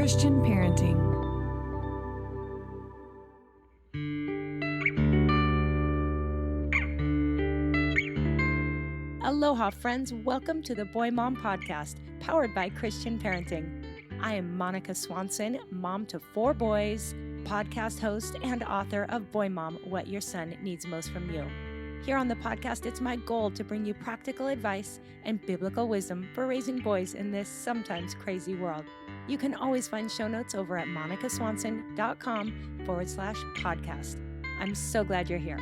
Christian parenting. Aloha, friends. Welcome to the Boy Mom Podcast, powered by Christian Parenting. I am Monica Swanson, mom to 4 boys, podcast host, and author of Boy Mom, What Your Son Needs Most from You. Here on the podcast, it's my goal to bring you practical advice and biblical wisdom for raising boys in this sometimes crazy world. You can always find show notes over at monicaswanson.com/podcast. I'm so glad you're here.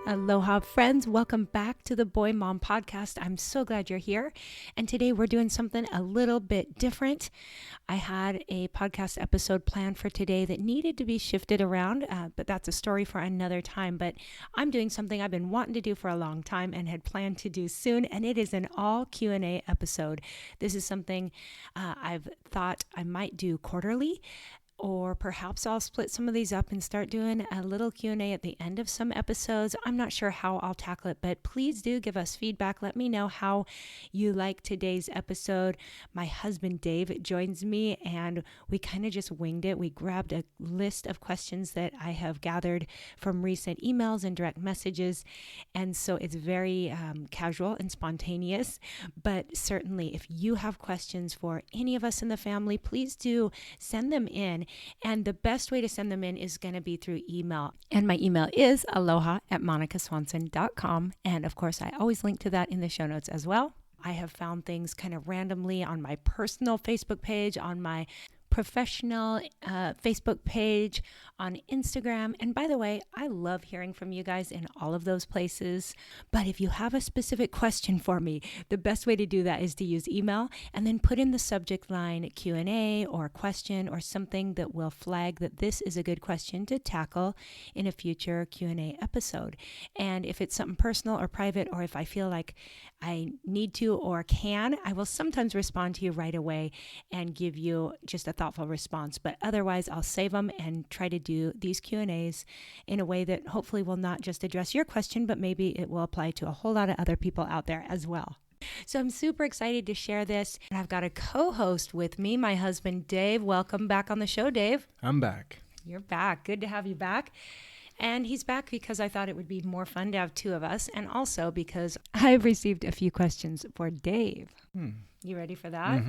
Aloha, friends. Welcome back to the Boy Mom Podcast. I'm so glad you're here. And today we're doing something a little bit different. I had a podcast episode planned for today that needed to be shifted around, but that's a story for another time. But I'm doing something I've been wanting to do for a long time and had planned to do soon, and it is an all Q&A episode. This is something I've thought I might do quarterly. Or perhaps I'll split some of these up and start doing a little Q&A at the end of some episodes. I'm not sure how I'll tackle it, but please do give us feedback. Let me know how you like today's episode. My husband, Dave, joins me, and we kind of just winged it. We grabbed a list of questions that I have gathered from recent emails and direct messages, and so it's very casual and spontaneous. But certainly, if you have questions for any of us in the family, please do send them in. And the best way to send them in is going to be through email. And my email is aloha@monicaswanson.com. And of course, I always link to that in the show notes as well. I have found things kind of randomly on my personal Facebook page, on my professional Facebook page, on Instagram. And by the way, I love hearing from you guys in all of those places. But if you have a specific question for me, the best way to do that is to use email and then put in the subject line Q&A or question or something that will flag that this is a good question to tackle in a future Q&A episode. And if it's something personal or private, or if I feel like I need to or can, I will sometimes respond to you right away and give you just a thoughtful response. But otherwise, I'll save them and try to do these Q&As in a way that hopefully will not just address your question, but maybe it will apply to a whole lot of other people out there as well. So I'm super excited to share this. And I've got a co-host with me, my husband, Dave. Welcome back on the show, Dave. I'm back. You're back. Good to have you back. And he's back because I thought it would be more fun to have 2 of us, and also because I've received a few questions for Dave. You ready for that?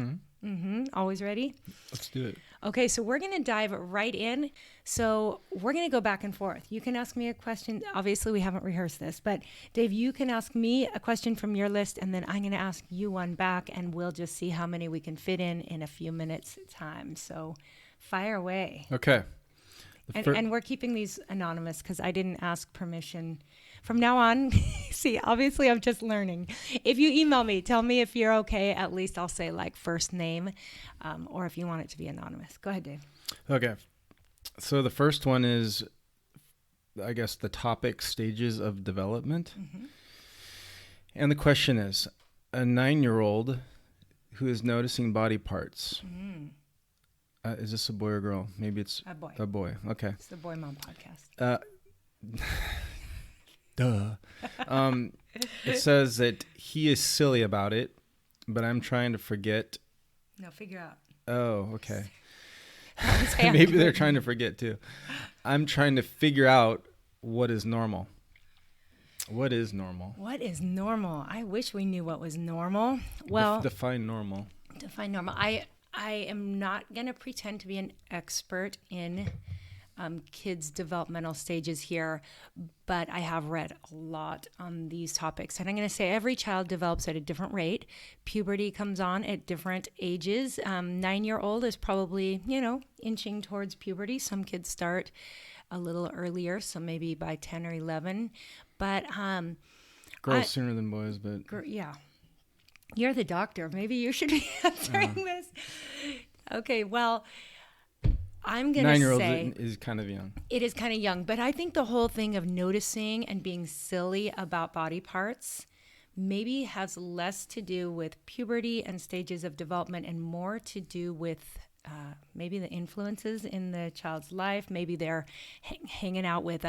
Always ready? Let's do it. Okay, so we're going to dive right in. So we're going to go back and forth. You can ask me a question. Obviously, we haven't rehearsed this, but Dave, you can ask me a question from your list, and then I'm going to ask you one back, and we'll just see how many we can fit in a few minutes time. So fire away. Okay. And we're keeping these anonymous because I didn't ask permission. From now on, see, obviously I'm just learning. If you email me, tell me if you're okay. At least I'll say like first name, or if you want it to be anonymous. Go ahead, Dave. Okay. So the first one is, I guess, the topic stages of development. And the question is, a 9-year-old who is noticing body parts. Is this a boy or girl? Maybe it's a boy. A boy. Okay. It's the Boy Mom Podcast. Duh. It says that he is silly about it, but I'm trying to forget. No, figure out. Oh, okay. Maybe they're trying to forget too. I'm trying to figure out what is normal. What is normal? What is normal? I wish we knew what was normal. Well, define normal. Define normal. I am not going to pretend to be an expert in kids' developmental stages here, but I have read a lot on these topics. And I'm going to say every child develops at a different rate. Puberty comes on at different ages. 9-year-old is probably, inching towards puberty. Some kids start a little earlier, so maybe by 10 or 11. But girls sooner than boys, but yeah. You're the doctor. Maybe you should be answering this. Okay, well, I'm going to say... 9-year-old is kind of young. It is kind of young, but I think the whole thing of noticing and being silly about body parts maybe has less to do with puberty and stages of development and more to do with maybe the influences in the child's life. Maybe they're hanging out with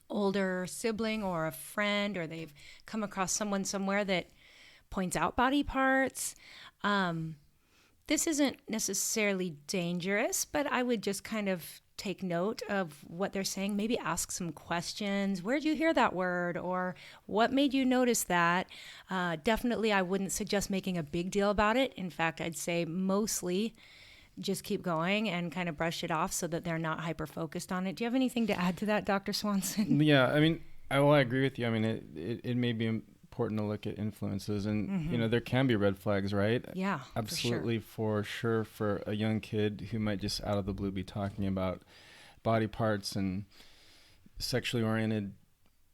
older sibling or a friend, or they've come across someone somewhere that points out body parts. This isn't necessarily dangerous, but I would just kind of take note of what they're saying. Maybe ask some questions. Where'd you hear that word? Or what made you notice that? Definitely, I wouldn't suggest making a big deal about it. In fact, I'd say mostly just keep going and kind of brush it off so that they're not hyper-focused on it. Do you have anything to add to that, Dr. Swanson? Yeah, I mean, I agree with you. I mean, it may be important to look at influences, and there can be red flags, right? Yeah, absolutely, for sure. For a young kid who might just out of the blue be talking about body parts and sexually oriented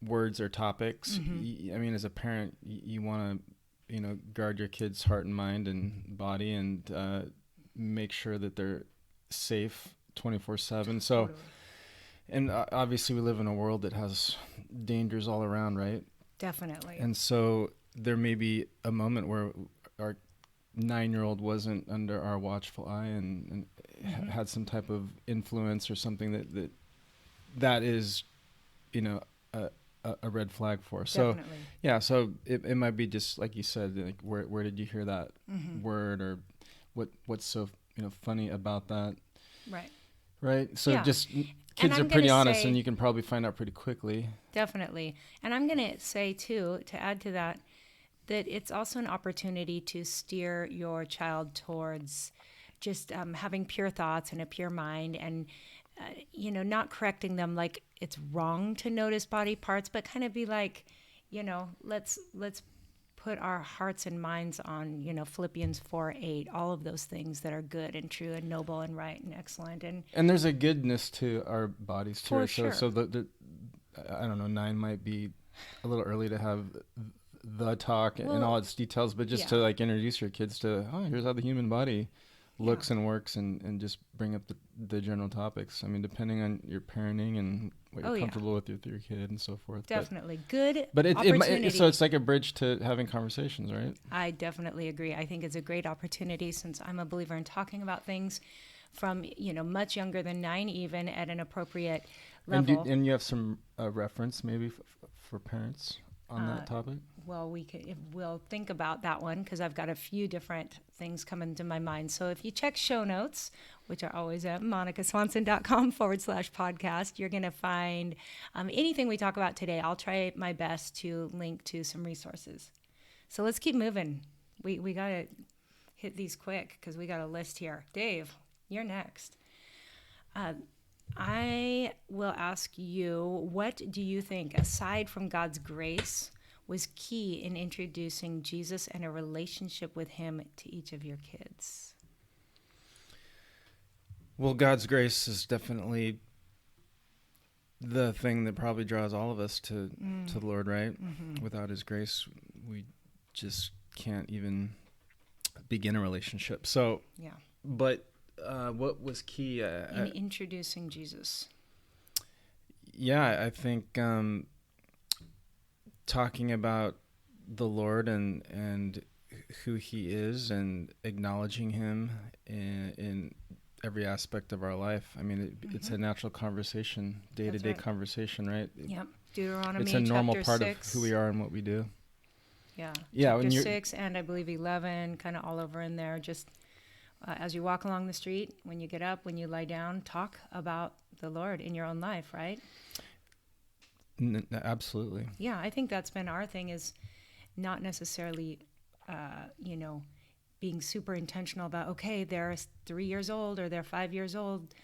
words or topics. I mean, as a parent, you want to guard your kid's heart and mind and body, and make sure that they're safe 24/7. So Totally. and obviously we live in a world that has dangers all around, right? Definitely. And so there may be a moment where our 9-year-old wasn't under our watchful eye and had some type of influence or something that is, a red flag for us. So, Definitely. yeah, so it might be just like you said, like where did you hear that word, or what's so funny about that? Right. So Yeah. just kids are pretty honest, and you can probably find out pretty quickly. Definitely. And I'm going to say, too, to add to that it's also an opportunity to steer your child towards just having pure thoughts and a pure mind, and, not correcting them like it's wrong to notice body parts, but kind of be like, let's put our hearts and minds on, Philippians 4:8, all of those things that are good and true and noble and right and excellent. And there's a goodness to our bodies, too. For sure. So the I don't know, 9 might be a little early to have the talk and all its details, but just to like introduce your kids to, here's how the human body looks and works, and just bring up the general topics. I mean, depending on your parenting and what you're comfortable with your kid and so forth. Definitely. Good but opportunity. So it's like a bridge to having conversations, right? I definitely agree. I think it's a great opportunity, since I'm a believer in talking about things from, much younger than 9, even at an appropriate level. And you have some reference maybe for parents on that topic? Well, we'll think about that one, because I've got a few different things coming to my mind. So if you check show notes, which are always at monicaswanson.com/podcast, you're going to find anything we talk about today. I'll try my best to link to some resources. So let's keep moving. We got to hit these quick, because we got a list here. Dave, you're next. I will ask you, what do you think, aside from God's grace, was key in introducing Jesus and a relationship with him to each of your kids? Well, God's grace is definitely the thing that probably draws all of us to the Lord, right? Without his grace, we just can't even begin a relationship. So, yeah. But what was key? In introducing Jesus. Yeah, I think talking about the Lord and who he is, and acknowledging him in every aspect of our life. I mean, it's a natural conversation, day-to-day conversation, right? Yep. Deuteronomy it's a normal chapter part 6. of who we are and what we do. Yeah. Yeah. Chapter 6 and I believe 11, kind of all over in there. Just as you walk along the street, when you get up, when you lie down, talk about the Lord in your own life, right? Absolutely. Yeah, I think that's been our thing, is not necessarily, being super intentional about, okay, they're 3 years old or they're 5 years old,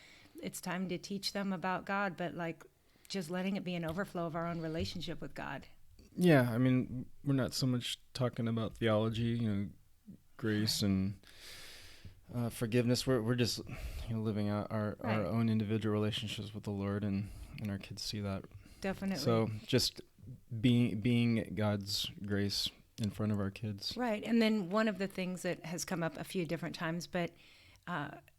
it's time to teach them about God, but like just letting it be an overflow of our own relationship with God. Yeah, I mean, we're not so much talking about theology, grace and forgiveness. We're just living out our own individual relationships with the Lord, and our kids see that. Definitely. So just being God's grace in front of our kids. Right. And then one of the things that has come up a few different times, but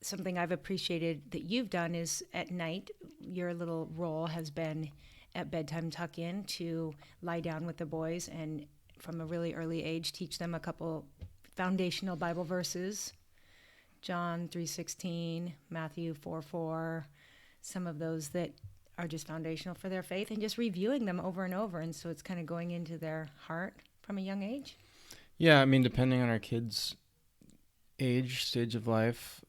something I've appreciated that you've done is at night, your little role has been at bedtime tuck in to lie down with the boys, and from a really early age, teach them a couple foundational Bible verses. John 3:16, Matthew 4:4, some of those that are just foundational for their faith, and just reviewing them over and over. And so it's kind of going into their heart from a young age. Yeah, I mean, depending on our kids' age, stage of life,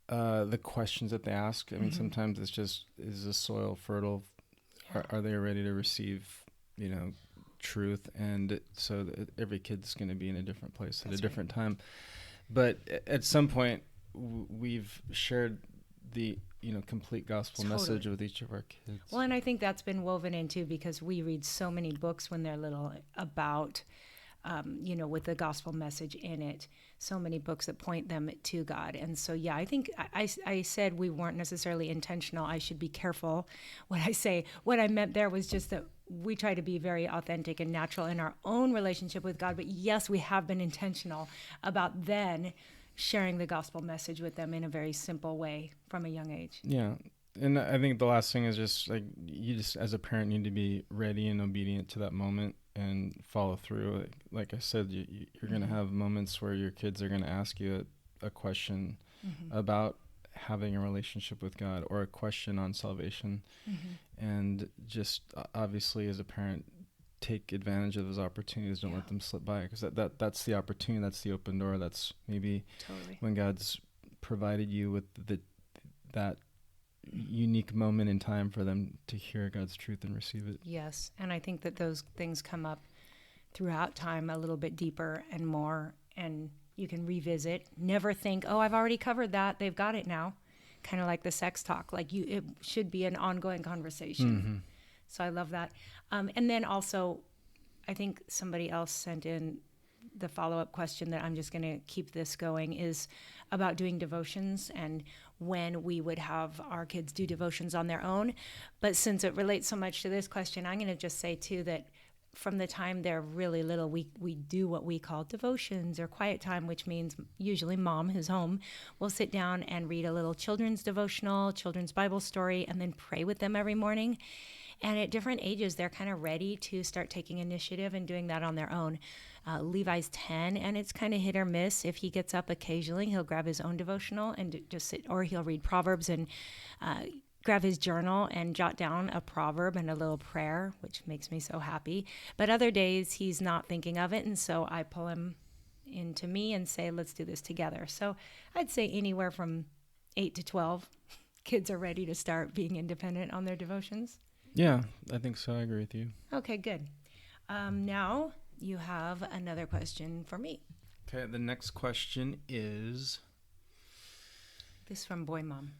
the questions that they ask, I mean, sometimes it's just, is the soil fertile? Yeah. Are they ready to receive, truth? And so every kid's going to be in a different place at a different time. But at some point, we've shared the complete gospel message with each of our kids. Well, and I think that's been woven in too, because we read so many books when they're little about, with the gospel message in it, so many books that point them to God. And so, yeah, I think I said we weren't necessarily intentional. I should be careful what I say. What I meant there was just that we try to be very authentic and natural in our own relationship with God. But yes, we have been intentional about then sharing the gospel message with them in a very simple way from a young age. Yeah. And I think the last thing is just like, you just as a parent need to be ready and obedient to that moment and follow through. Like I said, you're going to have moments where your kids are going to ask you a question about having a relationship with God, or a question on salvation. And just obviously as a parent, take advantage of those opportunities. Don't let them slip by, because that's the opportunity. That's the open door. That's maybe when God's provided you with that unique moment in time for them to hear God's truth and receive it. Yes, and I think that those things come up throughout time a little bit deeper and more, and you can revisit. Never think, oh, I've already covered that, they've got it now. Kind of like the sex talk. Like it should be an ongoing conversation. So I love that. And then also, I think somebody else sent in the follow-up question that I'm just going to keep this going, is about doing devotions and when we would have our kids do devotions on their own. But since it relates so much to this question, I'm going to just say too that from the time they're really little, we do what we call devotions, or quiet time, which means usually mom, who's home, will sit down and read a little children's devotional, children's Bible story, and then pray with them every morning. And at different ages, they're kind of ready to start taking initiative and doing that on their own. Levi's 10, and it's kind of hit or miss. If he gets up occasionally, he'll grab his own devotional and just sit, or he'll read Proverbs and grab his journal and jot down a proverb and a little prayer, which makes me so happy. But other days, he's not thinking of it, and so I pull him into me and say, let's do this together. So I'd say anywhere from 8 to 12, kids are ready to start being independent on their devotions. Yeah, I think so. I agree with you. Okay, good. Now you have another question for me. Okay, the next question is... This from Boy Mom.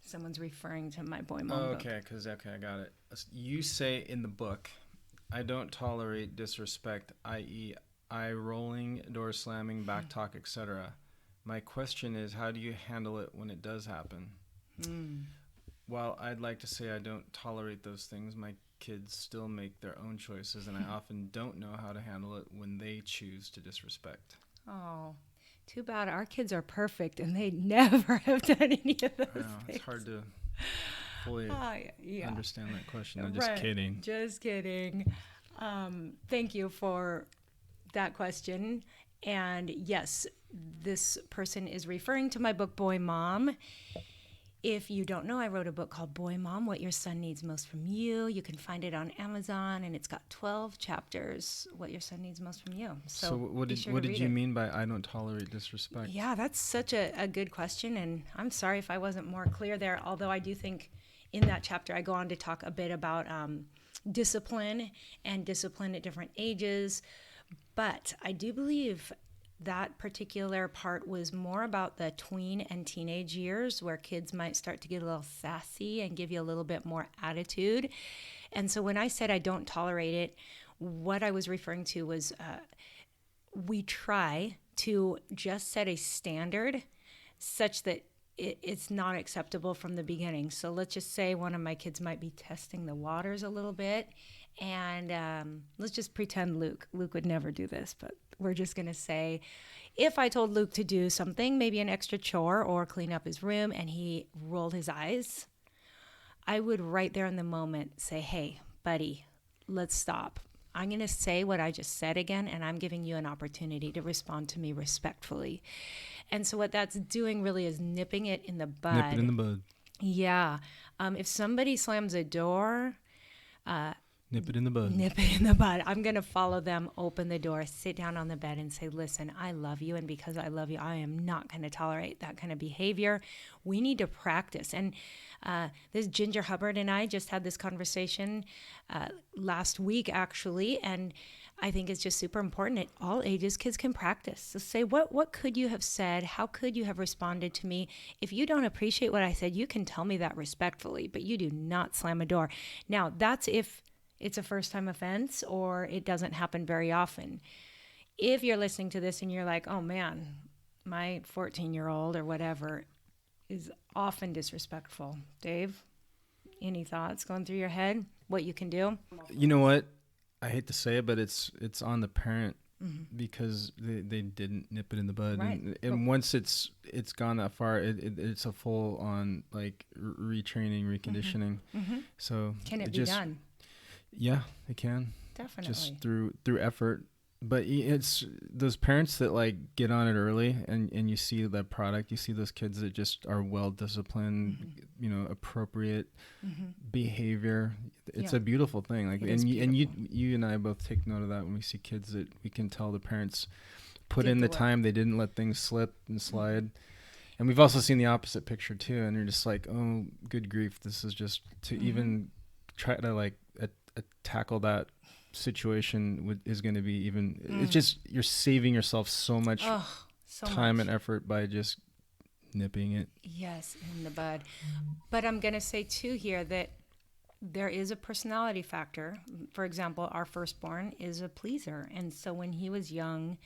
Someone's referring to my Boy Mom book. Okay, I got it. You say in the book, I don't tolerate disrespect, i.e. eye rolling, door slamming, back talk, etc. My question is, how do you handle it when it does happen? While I'd like to say I don't tolerate those things, my kids still make their own choices, and I often don't know how to handle it when they choose to disrespect. Oh, too bad. Our kids are perfect, and they never have done any of those things. It's hard to fully understand that question. I'm just kidding. Just kidding. Thank you for that question. And yes, this person is referring to my book, Boy Mom. If you don't know, I wrote a book called Boy Mom, What Your Son Needs Most From You. You can find it on Amazon, and it's got 12 chapters, What Your Son Needs Most From You. So what did you mean by I don't tolerate disrespect? Yeah, that's such a good question, and I'm sorry if I wasn't more clear there, although I do think in that chapter I go on to talk a bit about discipline and discipline at different ages. But I do believe that particular part was more about the tween and teenage years, where kids might start to get a little sassy and give you a little bit more attitude. And so when I said I don't tolerate it, what I was referring to was we try to just set a standard such that it's not acceptable from the beginning. So let's just say one of my kids might be testing the waters a little bit, and let's just pretend Luke would never do this, but we're just going to say, if I told Luke to do something, maybe an extra chore or clean up his room, and he rolled his eyes, I would right there in the moment say, hey, buddy, let's stop. I'm going to say what I just said again, and I'm giving you an opportunity to respond to me respectfully. And so what that's doing really is nipping it in the bud. Nip it in the bud. Yeah. If somebody slams a door, Nip it in the bud. nip it in the bud. I'm going to follow them, open the door, sit down on the bed and say, listen, I love you. And because I love you, I am not going to tolerate that kind of behavior. We need to practice. And this Ginger Hubbard and I just had this conversation last week, actually. And I think it's just super important at all ages. Kids can practice. So say, what could you have said? How could you have responded to me? If you don't appreciate what I said, you can tell me that respectfully, but you do not slam a door. Now, that's if it's a first-time offense or it doesn't happen very often. If you're listening to this and you're like, oh man, my 14-year-old or whatever is often disrespectful. Dave, any thoughts going through your head? What you can do? You know what? I hate to say it, but it's on the parent because they didn't nip it in the bud. Right. And once it's gone that far, it's a full on like retraining, reconditioning. So Can it be done? Yeah, it can. Definitely. Just through effort. But it's those parents that like get on it early and you see the product, you see those kids that just are well disciplined, appropriate behavior. It's a beautiful thing. Like you and I both take note of that when we see kids that we can tell the parents put in the time, they didn't let things slip and slide. And we've also seen the opposite picture too, and you're just like, oh, good grief, this is just to even try to like tackle that situation is going to be even it's just you're saving yourself so much time and effort by just nipping it in the bud. But I'm going to say too here that there is a personality factor. For example, our firstborn is a pleaser, and so when he was young,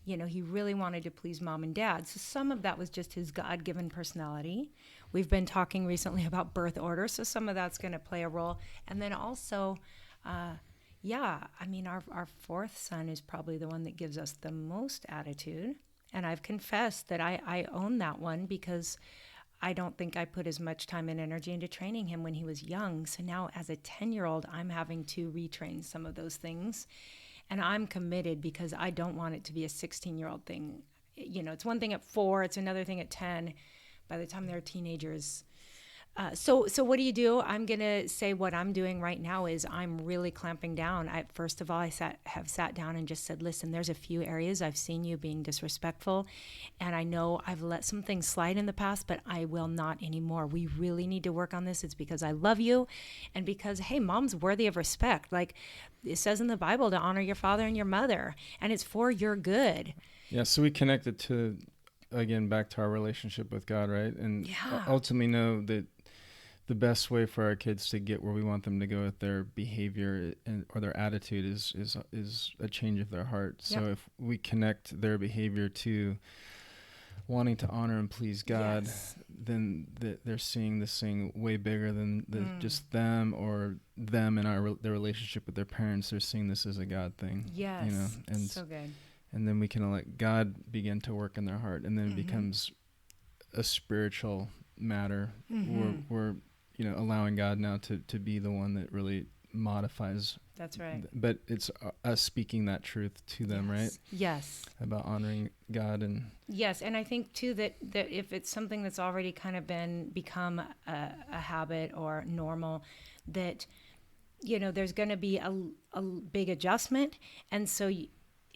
he really wanted to please mom and dad. So some of that was just his God-given personality. We've been talking recently about birth order, so some of that's going to play a role. And then also, our fourth son is probably the one that gives us the most attitude. And I've confessed that I own that one because I don't think I put as much time and energy into training him when he was young. So now as a 10-year-old, I'm having to retrain some of those things. And I'm committed because I don't want it to be a 16-year-old thing. It's one thing at 4, it's another thing at 10. By the time they're teenagers. So what do? I'm going to say what I'm doing right now is I'm really clamping down. First of all, I have sat down and just said, listen, there's a few areas I've seen you being disrespectful. And I know I've let some things slide in the past, but I will not anymore. We really need to work on this. It's because I love you and because, hey, mom's worthy of respect. Like it says in the Bible to honor your father and your mother, and it's for your good. Yeah, so we connected to, again, back to our relationship with God, right? And ultimately know that the best way for our kids to get where we want them to go with their behavior or their attitude is a change of their heart. So if we connect their behavior to wanting to honor and please God, then they're seeing this thing way bigger than just them or them and their relationship with their parents. They're seeing this as a God thing. Yes, and so good. And then we can let God begin to work in their heart, and then it becomes a spiritual matter. We're allowing God now to be the one that really modifies. That's right. But it's us speaking that truth to them, right? Yes. About honoring God and. Yes, and I think too that if it's something that's already kind of become a habit or normal, that there's going to be a big adjustment, and so.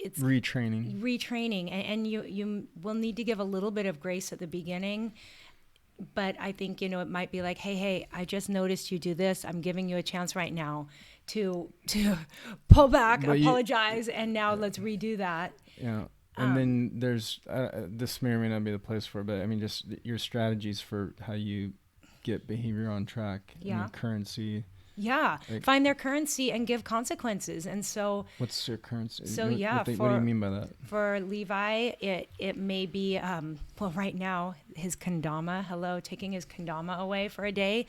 It's retraining, and you will need to give a little bit of grace at the beginning, but I think it might be like, hey, I just noticed you do this. I'm giving you a chance right now to pull back, apologize, and now let's redo that. Yeah, and then there's this may or may not be the place for it, but I mean just your strategies for how you get behavior on track. Yeah, currency. Yeah, find their currency and give consequences. And so, what's your currency? So what do you mean by that? For Levi, it may be right now his kendama. Taking his kendama away for a day,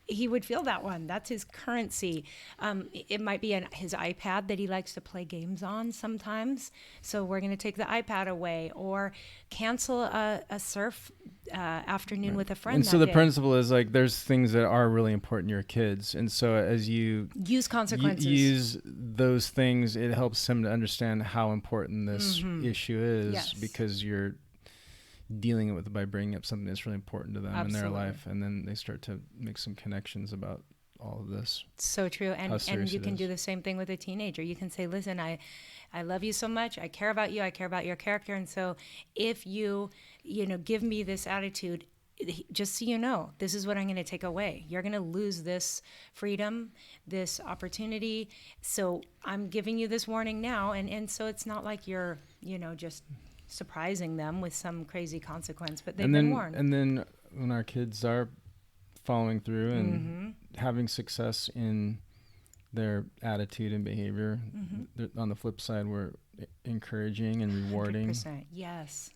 he would feel that one. That's his currency. It might be his iPad that he likes to play games on sometimes. So we're going to take the iPad away, or cancel a surf afternoon with a friend. And so the principle is like there's things that are really important to your kids, and so as you use consequences, use those things, it helps them to understand how important this issue is, because you're dealing with by bringing up something that's really important to them in their Absolutely. life, and then they start to make some connections about all of this. So true. How And serious you it can is. do the same thing with a teenager. You can say, listen, I love you so much. I care about you. I care about your character. And so if give me this attitude, just so you know, this is what I'm going to take away. You're going to lose this freedom, this opportunity. So I'm giving you this warning now. And so it's not like you're, just surprising them with some crazy consequence, but they've been warned. And then when our kids are following through and having success in their attitude and behavior, on the flip side, we're encouraging and rewarding. 100%. Yes.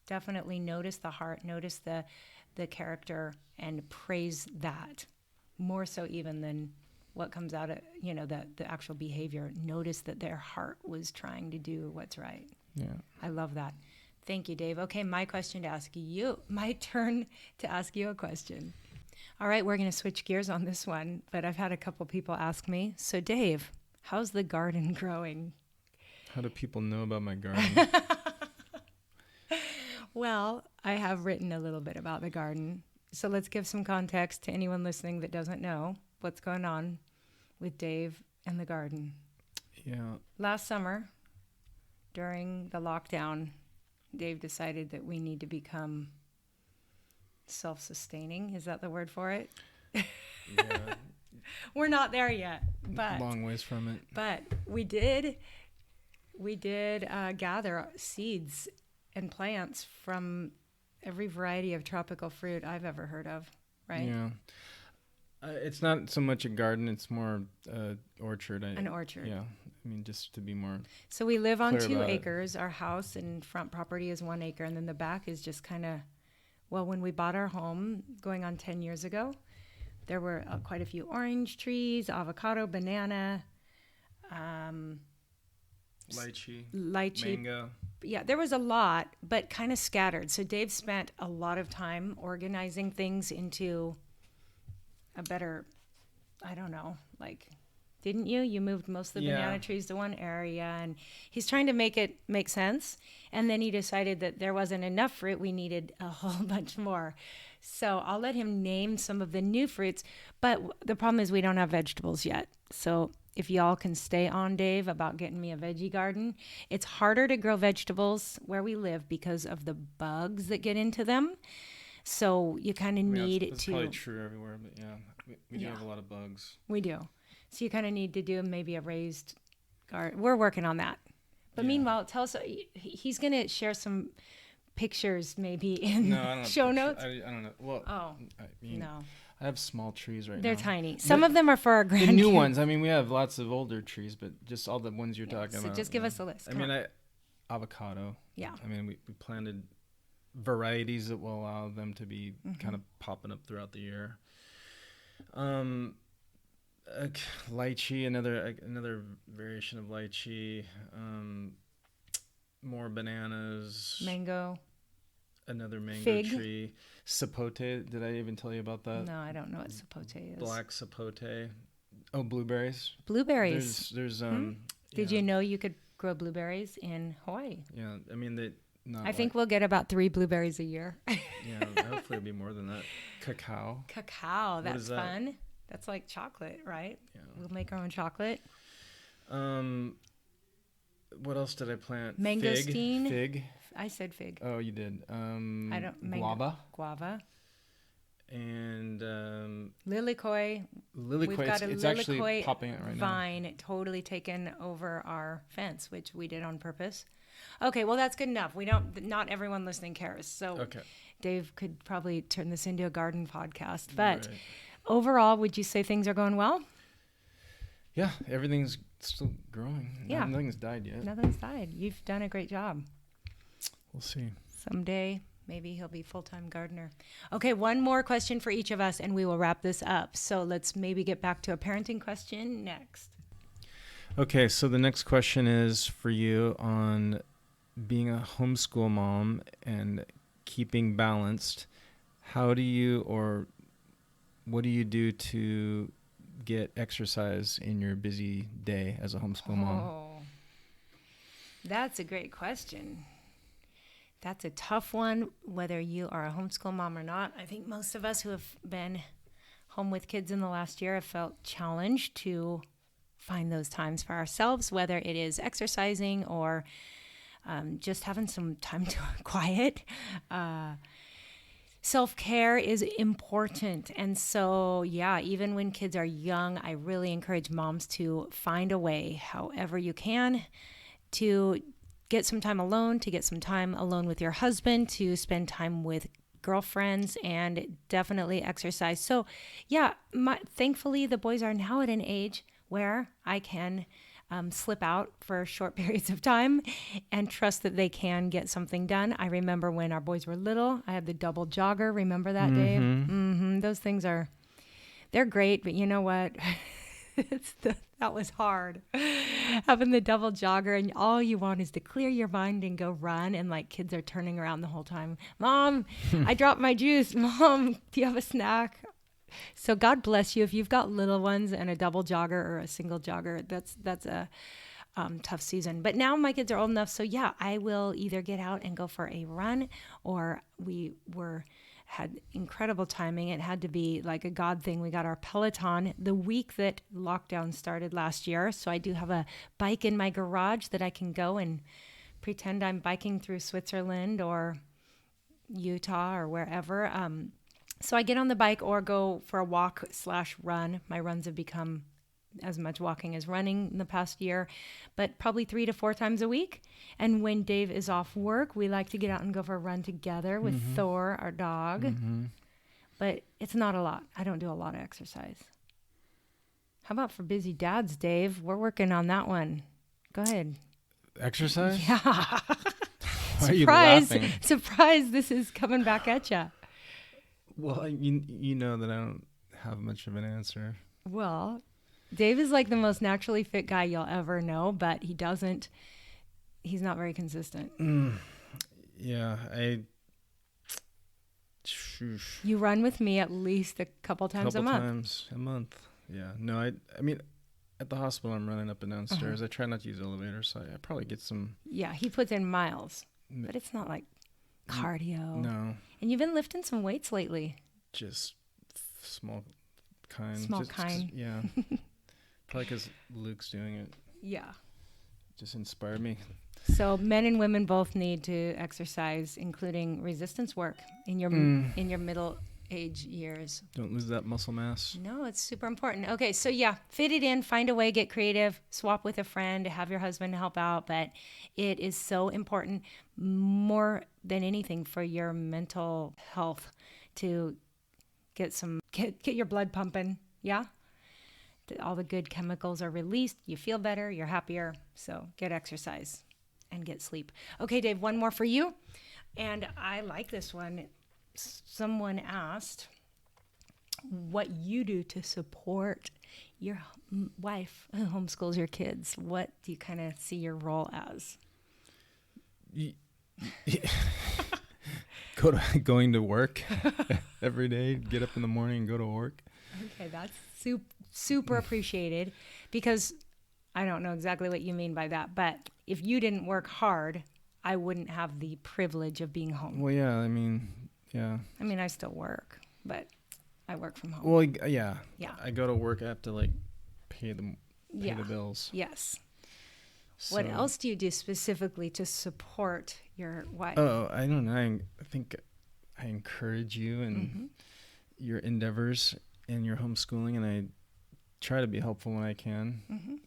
Definitely notice the heart, notice the character, and praise that more so even than what comes out of, the actual behavior. Notice that their heart was trying to do what's right. Yeah. I love that. Thank you, Dave. Okay, my turn to ask you a question. All right, we're going to switch gears on this one, but I've had a couple people ask me. So, Dave, how's the garden growing? How do people know about my garden? Well, I have written a little bit about the garden. So let's give some context to anyone listening that doesn't know what's going on with Dave and the garden. Yeah. Last summer, during the lockdown, Dave decided that we need to become self-sustaining. Is that the word for it? Yeah. We're not there yet, but long ways from it. But we did gather seeds and plants from every variety of tropical fruit I've ever heard of, right? Yeah. It's not so much a garden, it's more orchard. An orchard. Yeah. I mean, just to be more. So we live on clear 2 about it. acres. Our house and front property is 1 acre, and then the back is just kind of, when we bought our home going on 10 years ago, there were quite a few orange trees, avocado, banana, Lychee. Mango. Yeah, there was a lot, but kind of scattered. So Dave spent a lot of time organizing things into a better, I don't know, didn't you? You moved most of the banana trees to one area, and he's trying to make it make sense. And then he decided that there wasn't enough fruit. We needed a whole bunch more. So I'll let him name some of the new fruits. But the problem is we don't have vegetables yet. So if y'all can stay on Dave about getting me a veggie garden. It's harder to grow vegetables where we live because of the bugs that get into them. So you kind of need it to. It's probably true everywhere, but yeah, we do have a lot of bugs. We do. So you kind of need to do maybe a raised garden. We're working on that. But meanwhile, tell us, he's going to share some pictures maybe in show notes. I don't know. Well, no. I have small trees right now. They're tiny. Some of them are for our grandkids. The new ones. I mean, we have lots of older trees, but just all the ones you're talking about. So just give us a list. Avocado. Yeah. I mean, we planted varieties that will allow them to be kind of popping up throughout the year. Lychee, another variation of lychee. More bananas. Mango. Another mango Fig. tree. Sapote. Did I even tell you about that? No, I don't know what sapote is. Black sapote. Oh, blueberries. Blueberries. There's Did you know you could grow blueberries in Hawaii? Yeah, I mean I think we'll get about 3 blueberries a year. Yeah, hopefully it'll be more than that. Cacao. That's fun. That's like chocolate, right? Yeah. We'll make our own chocolate. What else did I plant? Mangosteen. Fig. I said fig. Oh, you did. I don't. Guava. And lilikoi. Lilikoi. We've got a it's actually lilikoi popping out right vine totally taken over our fence, which we did on purpose. Okay, well that's good enough. Not everyone listening cares. So Okay. Dave could probably turn this into a garden podcast. But overall, would you say things are going well? Yeah, everything's still growing. Yeah. Nothing's died yet. Nothing's died. You've done a great job. We'll see. Someday, maybe he'll be full-time gardener. Okay, one more question for each of us, and we will wrap this up. So let's maybe get back to a parenting question next. Okay, so the next question is for you on being a homeschool mom and keeping balanced. How do you, or what do you do to get exercise in your busy day as a homeschool mom? That's a great question. That's a tough one, whether you are a homeschool mom or not. I think most of us who have been home with kids in the last year have felt challenged to find those times for ourselves, whether it is exercising or just having some time to quiet. Self-care is important. And so, yeah, even when kids are young, I really encourage moms to find a way, however you can, to get some time alone, to get some time alone with your husband, to spend time with girlfriends, and definitely exercise. So, yeah, thankfully, the boys are now at an age where I can slip out for short periods of time and trust that they can get something done. I remember when our boys were little, I had the double jogger. Remember that, Dave? Mm-hmm. Those things they're great, but you know what? That was hard. Having the double jogger, and all you want is to clear your mind and go run, and like kids are turning around the whole time. Mom, I dropped my juice. Mom, do you have a snack? So God bless you if you've got little ones and a double jogger or a single jogger. That's a tough season. But now my kids are old enough, so yeah, I will either get out and go for a run, or had incredible timing. It had to be like a God thing. We got our Peloton the week that lockdown started last year. So I do have a bike in my garage that I can go and pretend I'm biking through Switzerland or Utah or wherever. So I get on the bike or go for a walk/run. My runs have become as much walking as running in the past year, but probably 3 to 4 times a week. And when Dave is off work, we like to get out and go for a run together with Thor, our dog. But it's not a lot. I don't do a lot of exercise. How about for busy dads, Dave? We're working on that one. Go ahead. Exercise? Yeah. Why are you laughing? Surprise, this is coming back at you. Well, you know that I don't have much of an answer. Well, Dave is like the most naturally fit guy you'll ever know, but he's not very consistent. Yeah, You run with me at least a couple times a month. Yeah. No, I mean, at the hospital, I'm running up and down stairs. I try not to use elevators, so I probably get some. Yeah, he puts in miles, but it's not like cardio. No. And you've been lifting some weights lately. Just small kind. Yeah. Probably because Luke's doing it. Yeah. Just inspired me. So men and women both need to exercise, including resistance work in your middle age years. Don't lose that muscle mass. No, it's super important. Okay, so yeah, fit it in, find a way, get creative, swap with a friend, have your husband help out, but it is so important more than anything for your mental health to get your blood pumping. Yeah. All the good chemicals are released. You feel better. You're happier. So get exercise and get sleep. Okay, Dave, one more for you. And I like this one. Someone asked what you do to support your wife who homeschools your kids. What do you kind of see your role as? Going to work every day, get up in the morning and go to work. Okay, that's super appreciated, because I don't know exactly what you mean by that, but if you didn't work hard, I wouldn't have the privilege of being home. Well, yeah, I mean, I still work, but I work from home. Well, yeah. Yeah. I go to work, I have to pay the bills. Yes. So, what else do you do specifically to support your wife? Oh, I don't know. I think I encourage you and your endeavors in your homeschooling, and I try to be helpful when I can.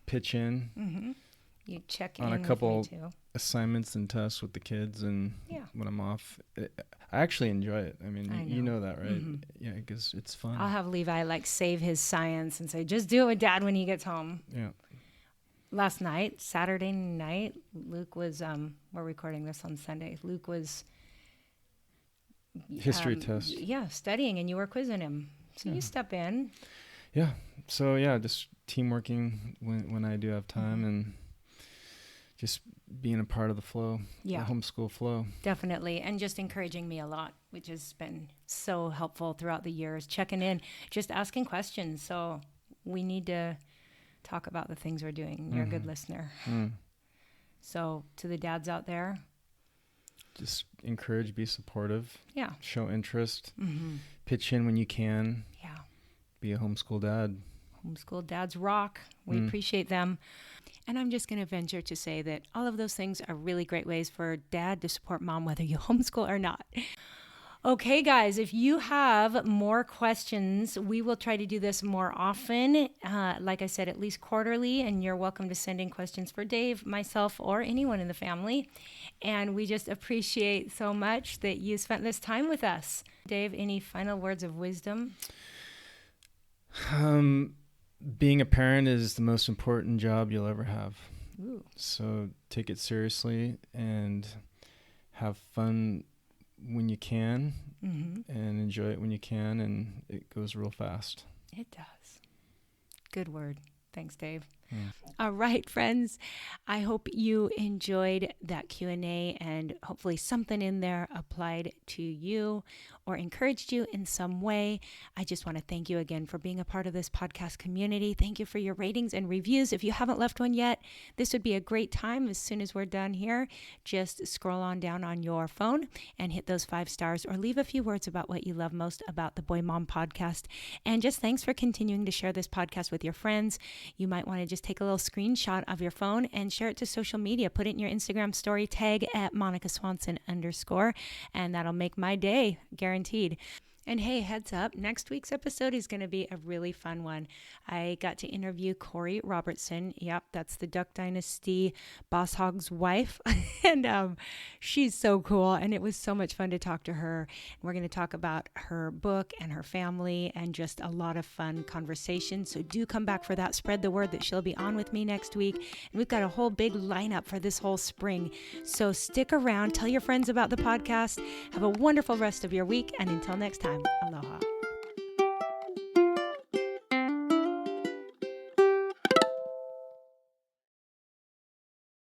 Pitch in. You check on in a couple with me too. Assignments and tests with the kids, and when I'm off, I actually enjoy it. I mean, you know that, right? Yeah, because it's fun. I'll have Levi save his science and say, just do it with Dad when he gets home. Yeah. Last night, Saturday night, Luke was, we're recording this on Sunday. Luke was history test. Yeah, studying, and you were quizzing him. So you step in. Yeah. So yeah, just team working when I do have time, and just being a part of the flow, the homeschool flow. Definitely. And just encouraging me a lot, which has been so helpful throughout the years, checking in, just asking questions. So we need to talk about the things we're doing. You're a good listener. So to the dads out there, just encourage, be supportive. Yeah. Show interest. Mm-hmm. Pitch in when you can. Yeah. Be a homeschool dad. Homeschool dads rock. We appreciate them. And I'm just going to venture to say that all of those things are really great ways for dad to support mom, whether you homeschool or not. Okay, guys, if you have more questions, we will try to do this more often. Like I said, at least quarterly, and you're welcome to send in questions for Dave, myself, or anyone in the family. And we just appreciate so much that you spent this time with us. Dave, any final words of wisdom? Being a parent is the most important job you'll ever have. Ooh. So take it seriously and have fun when you can, and enjoy it when you can, and it goes real fast. It does. Good word. Thanks, Dave. Yeah. All right, friends. I hope you enjoyed that Q&A, and hopefully something in there applied to you or encouraged you in some way. I just want to thank you again for being a part of this podcast community. Thank you for your ratings and reviews. If you haven't left one yet, this would be a great time. As soon as we're done here, just scroll on down on your phone and hit those 5 stars, or leave a few words about what you love most about the Boy Mom podcast. And just thanks for continuing to share this podcast with your friends. You might want to just take a little screenshot of your phone and share it to social media. Put it in your Instagram story, tag at @MonicaSwanson_, and that'll make my day, guaranteed. And hey, heads up, next week's episode is going to be a really fun one. I got to interview Corey Robertson. Yep, that's the Duck Dynasty Boss Hog's wife. And she's so cool. And it was so much fun to talk to her. We're going to talk about her book and her family and just a lot of fun conversations. So do come back for that. Spread the word that she'll be on with me next week. And we've got a whole big lineup for this whole spring. So stick around. Tell your friends about the podcast. Have a wonderful rest of your week. And until next time. Aloha.